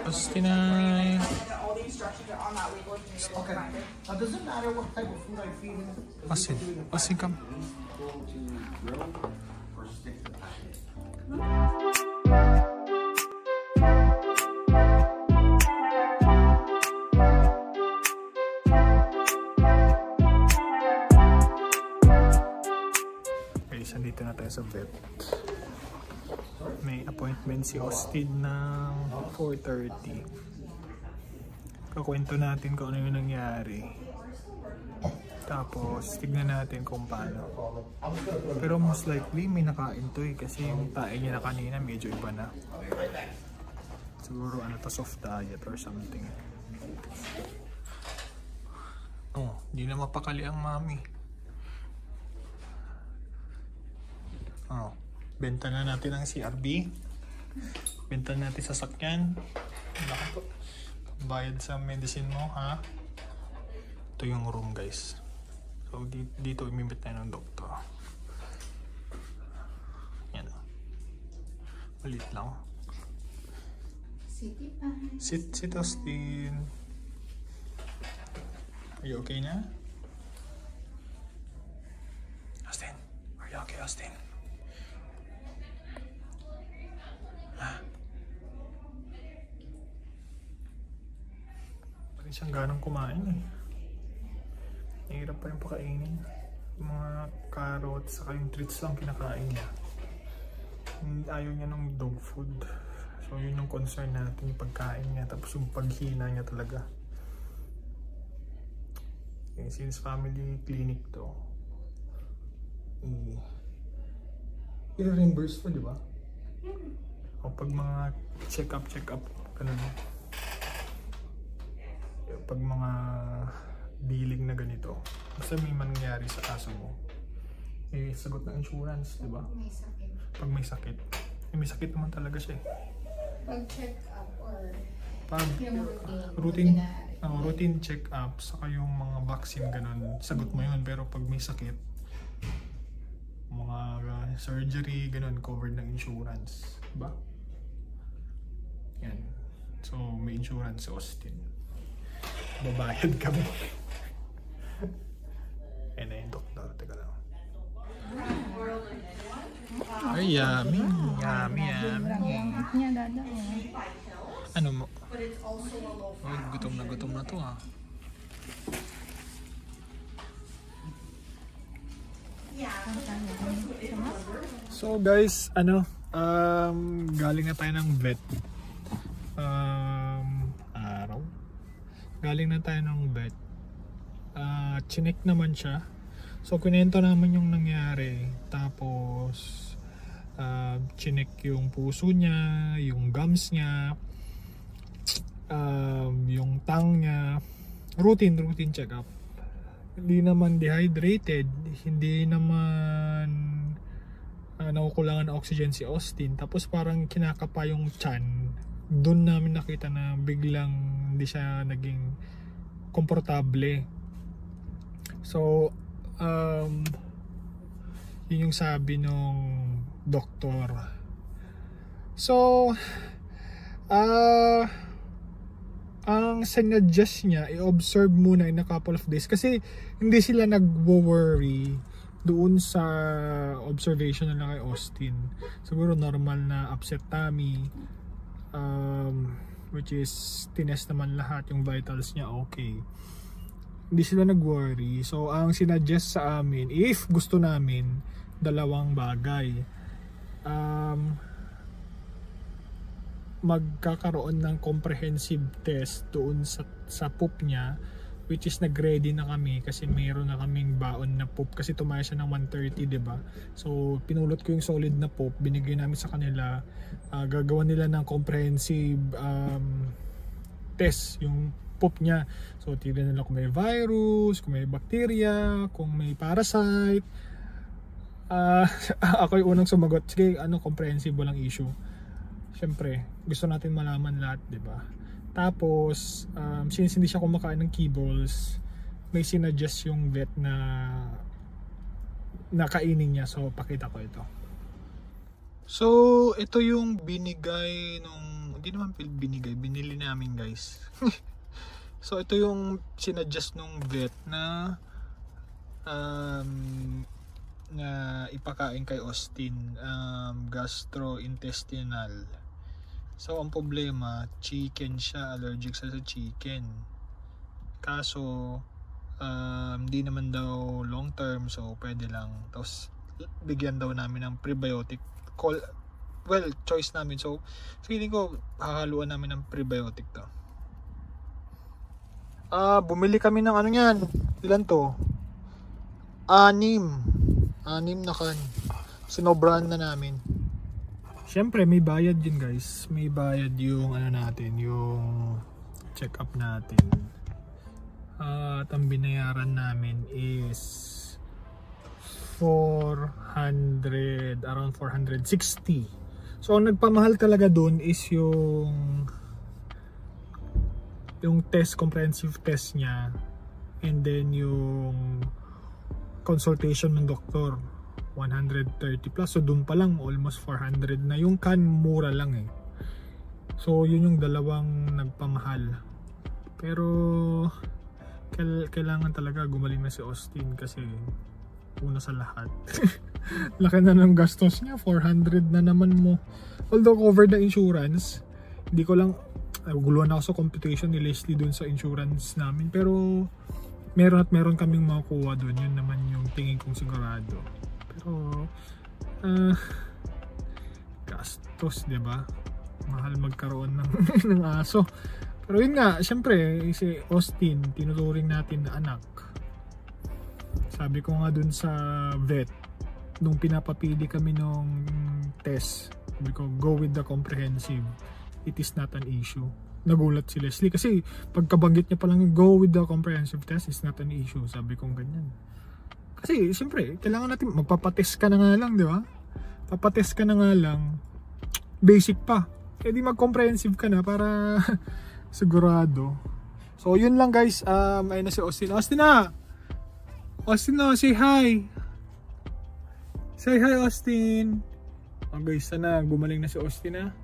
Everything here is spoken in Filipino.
Austinay. Okay. Does it matter what type of food I feed him? Austin. Austin, come. Guys, andito na tayo sa vet. May appointment si Austin ng 4:30. Kakwento natin kung ano yung nangyari. Tapos, tignan natin kung paano. Pero most likely, may nakain to eh. Kasi yung tae niya na kanina, medyo iba na. Siguro ano to, soft diet or something. Oh, hindi na mapakali ang mami. Oh, benta na natin ang CRB. Benta natin sa sakyan. Baka to. Bayad sa medicine mo, ha? Ito yung room, guys. So, dito imimit tayo ng doktor. Yan. Malit lang. Sit, Austin. Are you okay na? Austin, are you okay, Austin? Siyang ganang kumain eh. Hirap pa yung pakainin. Yung mga carrots saka yung treats lang kinakain niya. Ayaw niya ng dog food. So yun yung concern natin, yung pagkain niya. Tapos yung paghina niya talaga. Okay, since family clinic to, i-reimburse to, di ba? O pag mga check up, ganun. Pag mga billing na ganito, basta may mangyari sa kaso mo, eh sagot ng insurance, di ba? Pag may sakit. May sakit naman talaga siya eh. Pag check up or pag routine check up, saka yung mga vaccine ganun, sagot mo yun. Pero pag may sakit, mga surgery ganun, covered ng insurance, di ba? Yan. So may insurance si Austin. Babayad kami. Ayan na yung doktor. Teka lang. Ay, yummy. Yummy. Ano mo? Oh, gutom na to ha. So guys, galing na tayo ng vet. Galing na tayo ng vet. Chinek naman siya. So kunento naman yung nangyari. Tapos chinek yung puso niya, yung gums niya, yung tongue niya. Routine check up. Hindi naman dehydrated, hindi naman nakukulangan ng oxygen si Austin. Tapos parang kinakapa yung tiyan. Doon namin nakita na biglang hindi siya naging komportable. So yun yung sabi nung doktor. So ang sinuggest niya, i-observe muna in a couple of days kasi hindi sila nag-worry doon sa observation na lang kay Austin. Siguro normal na upset tummy, which is tinest naman lahat yung vitals niya, okay. Hindi sila nag-worry. So ang sinuggest sa amin, if gusto namin, dalawang bagay. Magkakaroon ng comprehensive test doon sa poop niya, which is nag-ready na kami kasi mayroon na kaming baon na poop kasi tumaya siya ng 130, diba? So pinulot ko yung solid na poop, binigay namin sa kanila. Gagawa nila ng comprehensive test yung poop niya. So tignan nila kung may virus, kung may bacteria, kung may parasite. Ako yung unang sumagot, sige, comprehensive, walang issue. Siyempre, gusto natin malaman lahat, diba? Tapos, since hindi siya kumakain ng kibbles, may sinuggest yung vet na nakainin niya. So, pakita ko ito. So, ito yung binigay nung, hindi naman binigay, binili namin guys. So, ito yung sinadjust nung vet na ipakain kay Austin, gastrointestinal. So, ang problema, chicken siya, allergic siya sa chicken. Kaso, hindi naman daw long term, so pwede lang. Tapos, bigyan daw namin ng prebiotic. Well, choice namin. So, feeling ko, hahaluan namin ng prebiotic to. Bumili kami ng ano yan. Ilan to? 6 na kan. Sinobrahan na namin. Siyempre may bayad yun guys. May bayad yung ano natin, yung check up natin. At ang binayaran namin is 400, around 460. So ang nagpamahal talaga dun is yung test, comprehensive test niya, and then yung consultation ng doktor, 130 plus. So dun pa lang almost 400 na. Yung kan mura lang eh. So yun yung dalawang nagpamahal. Pero kailangan talaga gumaling na si Austin kasi una sa lahat. Laki na ng gastos niya, 400 na naman mo. Although covered na insurance, hindi ko lang, guluhan ako sa computation ni Leslie dun sa insurance namin, pero meron kaming makukuha dun. Yun naman yung tingin kong sigurado. Pero gastos, diba? Mahal magkaroon ng aso. Pero yun nga, syempre si Austin tinuturing natin na anak. Sabi ko nga dun sa vet nung pinapapili kami nung test, sabi ko, go with the comprehensive, it is not an issue. Nagulat si Leslie kasi pagkabanggit niya palang go with the comprehensive test is not an issue. Sabi kong ganyan. Kasi siyempre kailangan natin, magpapatest ka na nga lang, di ba? Papatest ka na nga lang, basic pa. Eh di mag-comprehensive ka na para sigurado. So yun lang guys. Ayun na si Austin. Austin na! Austin na, say hi! Say hi Austin! Guys, sana gumaling na si Austin na.